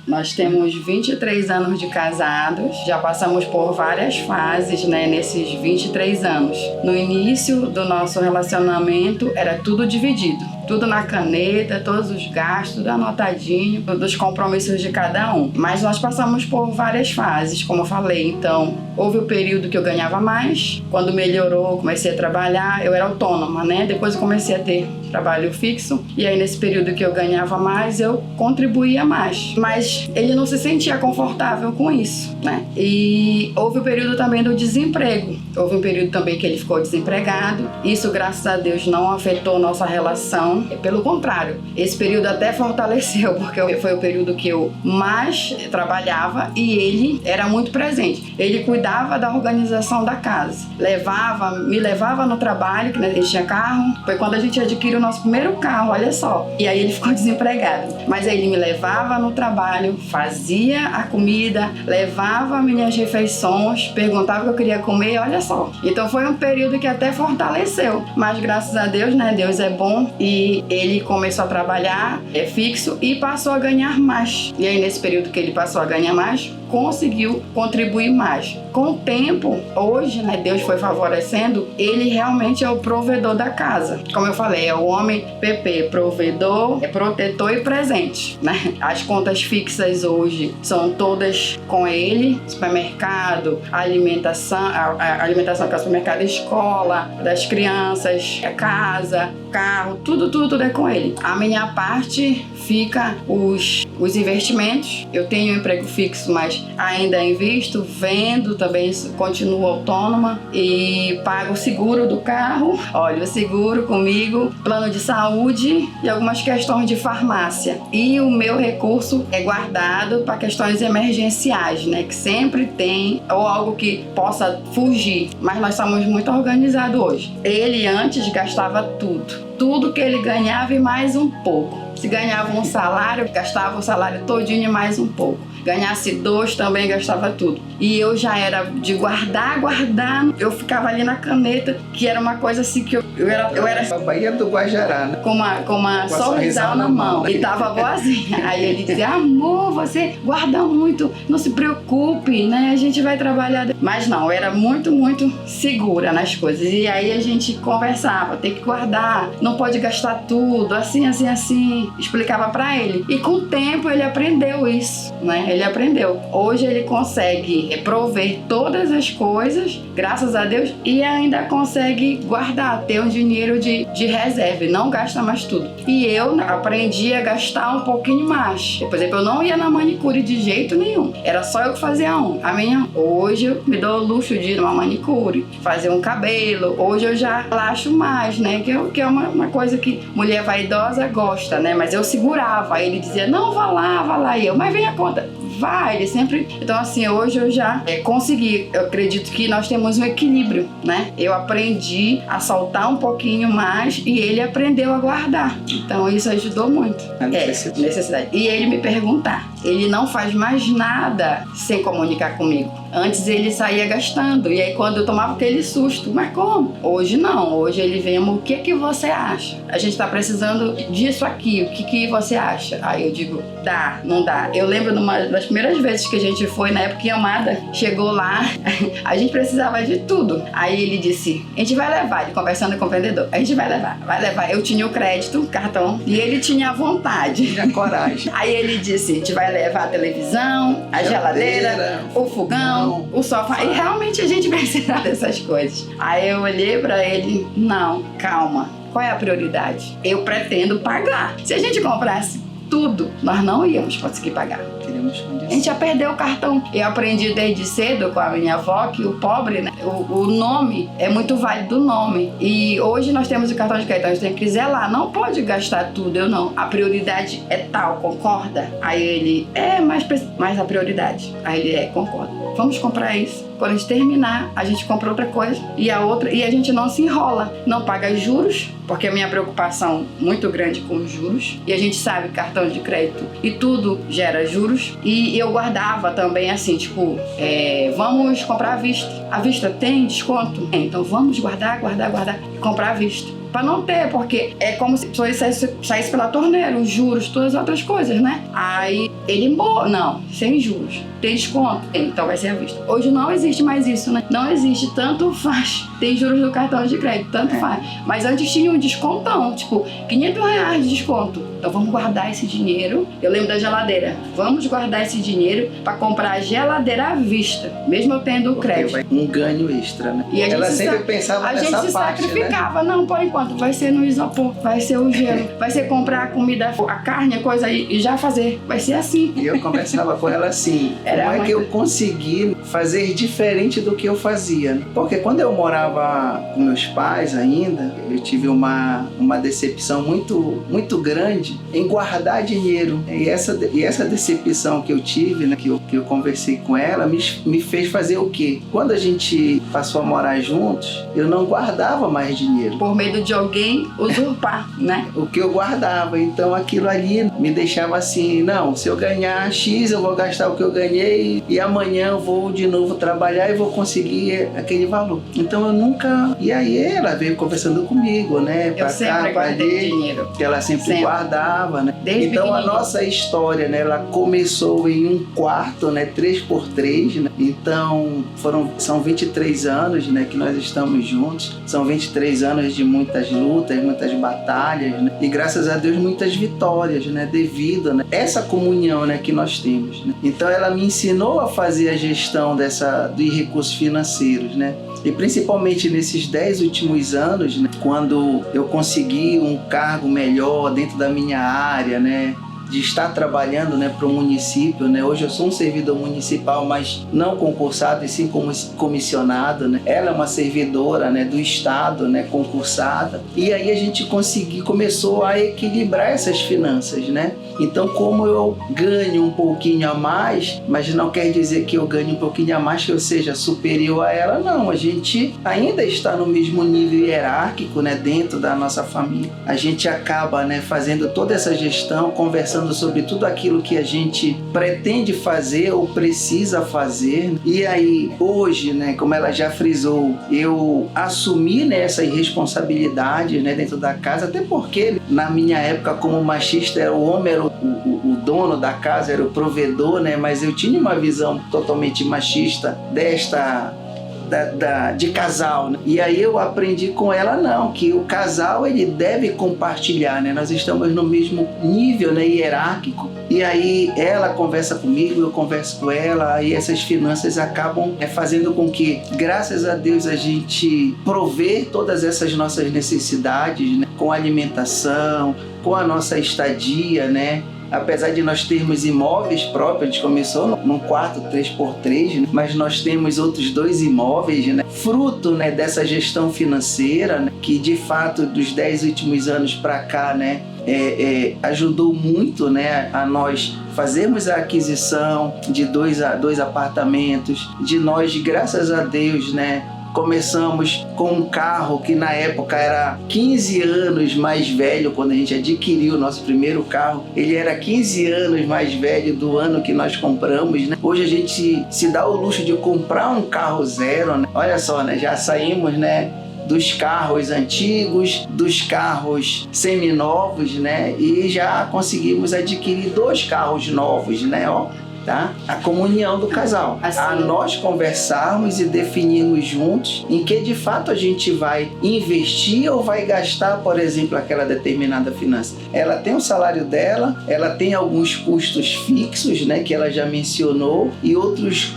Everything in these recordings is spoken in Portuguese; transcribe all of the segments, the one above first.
Nós temos 23 anos de casados, já passamos por várias fases, né, nesses 23 anos. No início do nosso relacionamento era tudo dividido, tudo na caneta, todos os gastos, tudo anotadinho, dos compromissos de cada um. Mas nós passamos por várias fases, como eu falei. Então, houve o período que eu ganhava mais, quando melhorou, comecei a trabalhar, eu era autônoma, né? Depois eu comecei a ter trabalho fixo, e aí nesse período que eu ganhava mais, eu contribuía mais. Mas ele não se sentia confortável com isso, né? E houve o período também do desemprego. Houve um período também que ele ficou desempregado. Isso, graças a Deus, não afetou nossa relação. Pelo contrário, esse período até fortaleceu, porque foi o período que eu mais trabalhava e ele era muito presente. Ele cuidava da organização da casa. Me levava no trabalho, que ele tinha carro. Foi quando a gente adquiriu o nosso primeiro carro, olha só. E aí ele ficou desempregado. Mas aí ele me levava no trabalho, fazia a comida, levava minhas refeições, perguntava o que eu queria comer, olha só. Então foi um período que até fortaleceu. Mas graças a Deus, né? Deus é bom, e ele começou a trabalhar fixo e passou a ganhar mais. E aí nesse período que ele passou a ganhar mais, conseguiu contribuir mais. Com o tempo, hoje, né, Deus foi favorecendo, ele realmente é o provedor da casa. Como eu falei, é o homem PP, provedor, protetor e presente, né? As contas fixas hoje são todas com ele, supermercado, alimentação, a alimentação que é o supermercado, escola das crianças, casa, carro, tudo é com ele. A minha parte fica os investimentos. Eu tenho um emprego fixo, mas ainda invisto, vendo também, continuo autônoma e pago o seguro do carro. Olha, o seguro comigo, plano de saúde e algumas questões de farmácia. E o meu recurso é guardado para questões emergenciais, né? Que sempre tem, ou algo que possa fugir. Mas nós somos muito organizados hoje. Ele antes gastava tudo que ele ganhava e mais um pouco. Se ganhava um salário, gastava o salário todinho e mais um pouco. Ganhasse 2, também gastava tudo. E eu já era de guardar. Eu ficava ali na caneta, que era uma coisa assim que eu era a Bahia do Guajará, né? com uma sorrisal na mão. E tava boazinha. Aí ele dizia: amor, você guarda muito, não se preocupe, né? A gente vai trabalhar. Mas não, eu era muito segura nas coisas. E aí a gente conversava, tem que guardar, não pode gastar tudo, assim. Explicava pra ele. E com o tempo ele aprendeu isso, né? Ele aprendeu. Hoje ele consegue prover todas as coisas, graças a Deus, e ainda consegue guardar, ter um dinheiro de reserva, não gasta mais tudo. E eu aprendi a gastar um pouquinho mais. Por exemplo, eu não ia na manicure de jeito nenhum. Era só eu que fazia hoje eu me dou o luxo de ir numa manicure, fazer um cabelo. Hoje eu já relaxo mais, né? Que é uma coisa que mulher vaidosa gosta, né? Mas eu segurava. Aí ele dizia: não, vá lá. E eu: mas vem a conta. Vai, ele sempre... Então, assim, hoje eu já consegui. Eu acredito que nós temos um equilíbrio, né? Eu aprendi a soltar um pouquinho mais e ele aprendeu a guardar. Então, isso ajudou muito. Necessidade. E ele me perguntar. Ele não faz mais nada sem comunicar comigo. Antes ele saía gastando. E aí, quando eu tomava aquele susto: mas como? Hoje não. Hoje ele vem: o que você acha? A gente tá precisando disso aqui. O que você acha? Aí eu digo: dá, não dá. Eu lembro das primeiras vezes que a gente foi, na época em Amada, chegou lá, a gente precisava de tudo. Aí ele disse: a gente vai levar. Ele conversando com o vendedor: a gente vai levar. Eu tinha o crédito, o cartão, e ele tinha a vontade. Tinha coragem. Aí ele disse: a gente vai levar a televisão, a geladeira, o fogão, o sofá. E realmente a gente precisava dessas coisas. Aí eu olhei pra ele: não, calma, qual é a prioridade? Eu pretendo pagar. Se a gente comprasse tudo, nós não íamos conseguir pagar. A gente já perdeu o cartão. Eu aprendi desde cedo com a minha avó que o pobre, né, o nome é muito válido, o nome. E hoje nós temos o cartão de crédito, a gente tem que zelar, não pode gastar tudo. Eu não. A prioridade é tal, concorda? Aí ele: mas a prioridade. Aí ele: concorda. Vamos comprar isso. Quando a gente terminar, a gente compra outra coisa e a outra, e a gente não se enrola, não paga juros, porque a minha preocupação muito grande com os juros, e a gente sabe que cartão de crédito e tudo gera juros. E eu guardava também assim, tipo, vamos comprar à vista. À vista tem desconto? Então vamos guardar, comprar à vista. pra não ter, porque é como se a pessoa saísse pela torneira, os juros, todas as outras coisas, né? Aí ele não, sem juros, tem desconto, então vai ser à vista. Hoje não existe mais isso, né? Não existe, tanto faz. Tem juros do cartão de crédito, tanto faz. Mas antes tinha um descontão, tipo, R$500 de desconto. Então vamos guardar esse dinheiro. Eu lembro da geladeira. Vamos guardar esse dinheiro para comprar a geladeira à vista, mesmo eu tendo crédito. Um ganho extra, né? E ela sempre pensava nessa parte, a gente se sacrificava, né? Não, por enquanto, vai ser no isopor, vai ser o gelo, vai ser comprar a comida, a carne, a coisa e já fazer. Vai ser assim. E eu conversava com ela assim, como é que eu consegui fazer diferente do que eu fazia? Porque quando eu morava com meus pais ainda, eu tive uma decepção muito grande em guardar dinheiro. E essa decepção que eu tive, né, que eu conversei com ela, me fez fazer o quê? Quando a gente passou a morar juntos, eu não guardava mais dinheiro. Por medo de alguém usurpar, né? O que eu guardava. Então aquilo ali me deixava assim, não, se eu ganhar X, eu vou gastar o que eu ganhei e amanhã eu vou de novo trabalhar e vou conseguir aquele valor. Então eu nunca... E aí ela veio conversando comigo, né? Eu sempre guardei dinheiro. Que ela sempre guardava, né? Desde então a nossa história, né? Ela começou em um quarto, né? 3x3, né? Então são 23 anos, né? Que nós estamos juntos. São 23 anos de muitas lutas, muitas batalhas, né? E graças a Deus muitas vitórias, né? Devido, né? Essa comunhão, né? Que nós temos, né? Então ela me ensinou a fazer a gestão dos recursos financeiros, né? E principalmente nesses 10 últimos anos, né, quando eu consegui um cargo melhor dentro da minha área, né, de estar trabalhando, né, para o município, né? Hoje eu sou um servidor municipal, mas não concursado e sim comissionado, né? Ela é uma servidora, né, do estado, né, concursada. E aí a gente começou a equilibrar essas finanças, né? Então, como eu ganho um pouquinho a mais, mas não quer dizer que eu ganhe um pouquinho a mais, que eu seja superior a ela, não. A gente ainda está no mesmo nível hierárquico, né, dentro da nossa família. A gente acaba, né, fazendo toda essa gestão, conversando sobre tudo aquilo que a gente pretende fazer ou precisa fazer. E aí, hoje, né, como ela já frisou, eu assumi, né, essa responsabilidade, né, dentro da casa, até porque na minha época como machista, o homem era o dono da casa, era o provedor, né, mas eu tinha uma visão totalmente machista de casal, né? E aí eu aprendi com ela que o casal ele deve compartilhar, né? Nós estamos no mesmo nível, né, hierárquico, e aí ela conversa comigo, eu converso com ela, e essas finanças acabam fazendo com que, graças a Deus, a gente provê todas essas nossas necessidades, né? Com alimentação, com a nossa estadia, né? Apesar de nós termos imóveis próprios, a gente começou num quarto 3x3, né? Mas nós temos outros 2 imóveis, né? Fruto, né, dessa gestão financeira, né? Que de fato dos 10 últimos anos para cá, né, ajudou muito, né, a nós fazermos a aquisição de 2 apartamentos, de nós, graças a Deus, né, começamos com um carro que na época era 15 anos mais velho. Quando a gente adquiriu o nosso primeiro carro, ele era 15 anos mais velho do ano que nós compramos, né? Hoje a gente se dá o luxo de comprar um carro zero, né? Olha só, né? Já saímos, né, dos carros antigos, dos carros seminovos, né? E já conseguimos adquirir 2 carros novos, né? Tá? A comunhão do casal, assim, a nós conversarmos e definirmos juntos em que de fato a gente vai investir ou vai gastar, por exemplo, aquela determinada finança. Ela tem o salário dela, ela tem alguns custos fixos, né, que ela já mencionou, e outros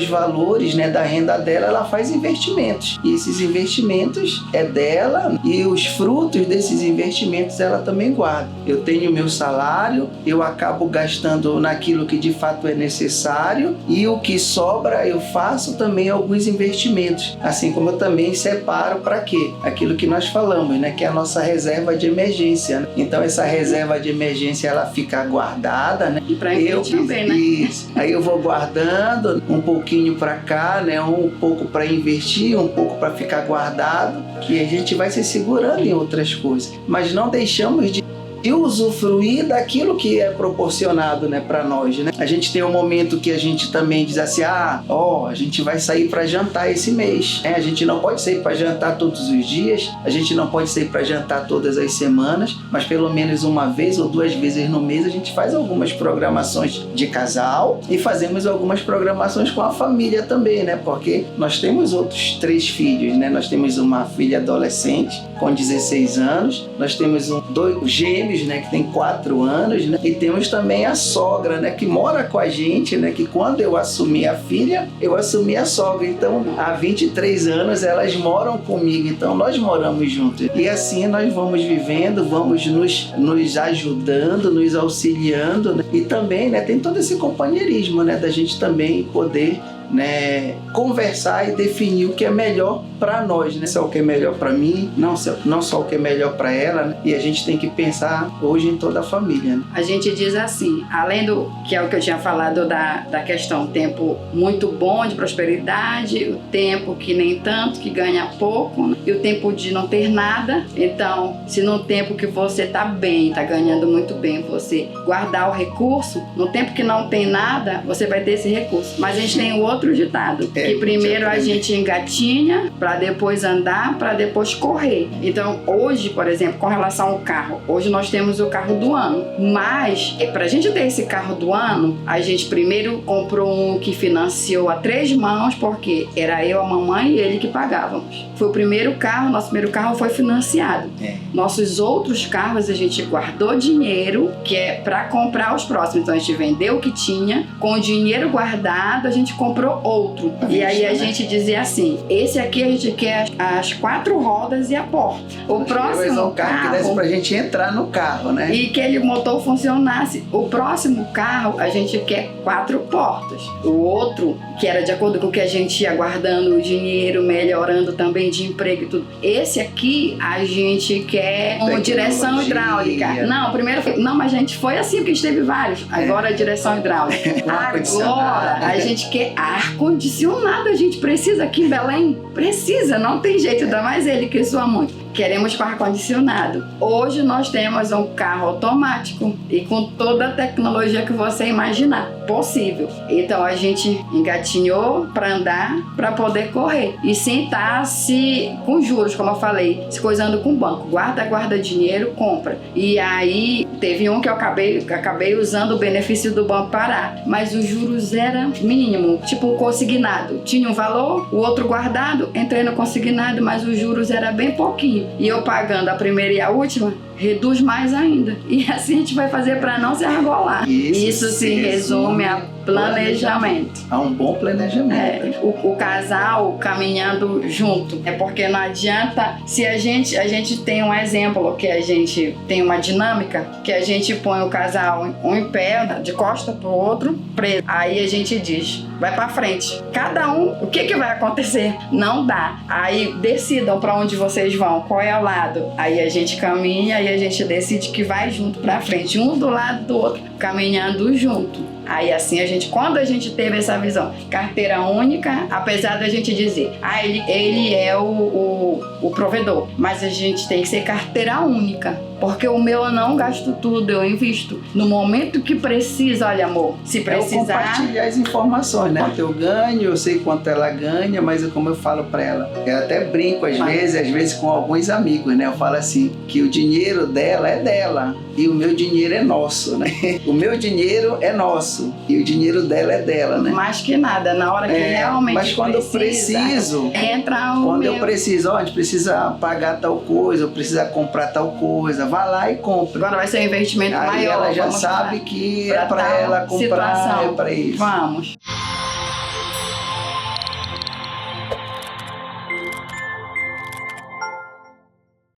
valores, né, da renda dela, ela faz investimentos, e esses investimentos é dela, e os frutos desses investimentos ela também guarda. Eu tenho meu salário, eu acabo gastando naquilo que de fato é necessário, e o que sobra eu faço também alguns investimentos, assim como eu também separo para quê? Aquilo que nós falamos, né? Que é a nossa reserva de emergência, né? Então essa reserva de emergência ela fica guardada, né? E para investir também, né? Isso. Aí eu vou guardando um pouquinho para cá, né? Um pouco para investir, um pouco para ficar guardado, que a gente vai se segurando em outras coisas, mas não deixamos de e usufruir daquilo que é proporcionado, né, para nós, né? A gente tem um momento que a gente também diz assim, a gente vai sair para jantar esse mês, né? A gente não pode sair para jantar todos os dias, a gente não pode sair para jantar todas as semanas, mas pelo menos uma vez ou 2 vezes no mês a gente faz algumas programações de casal e fazemos algumas programações com a família também, né? Porque nós temos outros 3 filhos, né? Nós temos uma filha adolescente com 16 anos, nós temos 2 gêmeos, né, que tem 4 anos, né? E temos também a sogra, né, que mora com a gente, né, que quando eu assumi a filha, eu assumi a sogra. Então, há 23 anos elas moram comigo, então nós moramos juntos. E assim nós vamos vivendo, vamos nos ajudando, nos auxiliando, né? E também, né, tem todo esse companheirismo, né, da gente também poder, né, conversar e definir o que é melhor para nós, né? Só o que é melhor para mim, não só o que é melhor para ela, né? E a gente tem que pensar hoje em toda a família, né? A gente diz assim, além do que é o que eu tinha falado da questão tempo muito bom de prosperidade, o tempo que nem tanto, que ganha pouco, né? E o tempo de não ter nada. Então, se no tempo que você tá bem, tá ganhando muito bem, você guardar o recurso, no tempo que não tem nada, você vai ter esse recurso. Mas a gente tem o outro ditado, que primeiro a gente engatinha para depois andar, para depois correr. Então, hoje, por exemplo, com relação ao carro, hoje nós temos o carro do ano, mas pra gente ter esse carro do ano, a gente primeiro comprou um que financiou a 3 mãos, porque era eu, a mamãe e ele que pagávamos. Foi o primeiro carro, nosso primeiro carro foi financiado. Nossos outros carros a gente guardou dinheiro, que é para comprar os próximos. Então a gente vendeu o que tinha, com o dinheiro guardado a gente comprou outro. E aí a gente dizia assim, esse aqui a gente quer as 4 rodas e a porta. O próximo carro que desse pra gente entrar no carro, né? E que ele, o motor funcionasse. O próximo carro a gente quer 4 portas. O outro, que era de acordo com o que a gente ia guardando o dinheiro, melhorando também de emprego e tudo. Esse aqui a gente quer uma direção hidráulica. Não, mas a gente foi assim, porque a gente teve vários. Agora a direção hidráulica. Agora a gente quer ar-condicionado. A gente precisa aqui em Belém. Precisa, não tem jeito, ainda mais ele que sua mãe. Queremos com ar-condicionado. Hoje nós temos um carro automático e com toda a tecnologia que você imaginar possível. Então a gente engatinhou para andar, para poder correr e sem estar com juros, como eu falei, se coisando com o banco. Guarda dinheiro, compra. E aí teve um que eu acabei usando o benefício do Banco Pará, mas os juros era mínimo, tipo consignado. Tinha um valor, o outro guardado, entrei no consignado, mas os juros era bem pouquinho. E eu pagando a primeira e a última, reduz mais ainda. E assim a gente vai fazer para não se argolar. Isso se resume a planejamento. A um bom planejamento. O casal caminhando junto. É porque não adianta, se a gente tem um exemplo, que a gente tem uma dinâmica, que a gente põe o casal um em pé, de costa pro outro, preso. Aí a gente diz, vai pra frente. Cada um, o que vai acontecer? Não dá. Aí decidam pra onde vocês vão, qual é o lado. Aí a gente caminha e a gente decide que vai junto pra frente, um do lado do outro, caminhando junto. Aí assim quando a gente teve essa visão, carteira única, apesar da gente dizer, ele é o provedor, mas a gente tem que ser carteira única, porque o meu eu não gasto tudo, eu invisto. No momento que precisa, olha amor, se precisar... compartilhar as informações, né? Quanto eu ganho, eu sei quanto ela ganha, mas como eu falo pra ela, eu até brinco às vezes com alguns amigos, né? Eu falo assim, que o dinheiro dela é dela e o meu dinheiro é nosso, né? O meu dinheiro é nosso e o dinheiro dela é dela, né? Mais que nada, na hora que realmente mas quando eu preciso, eu preciso, a gente precisa pagar tal coisa, eu preciso comprar tal coisa, vai lá e compra. Agora vai ser um investimento maior. Aí ela já sabe que é pra ela comprar, situação. é pra isso. Vamos.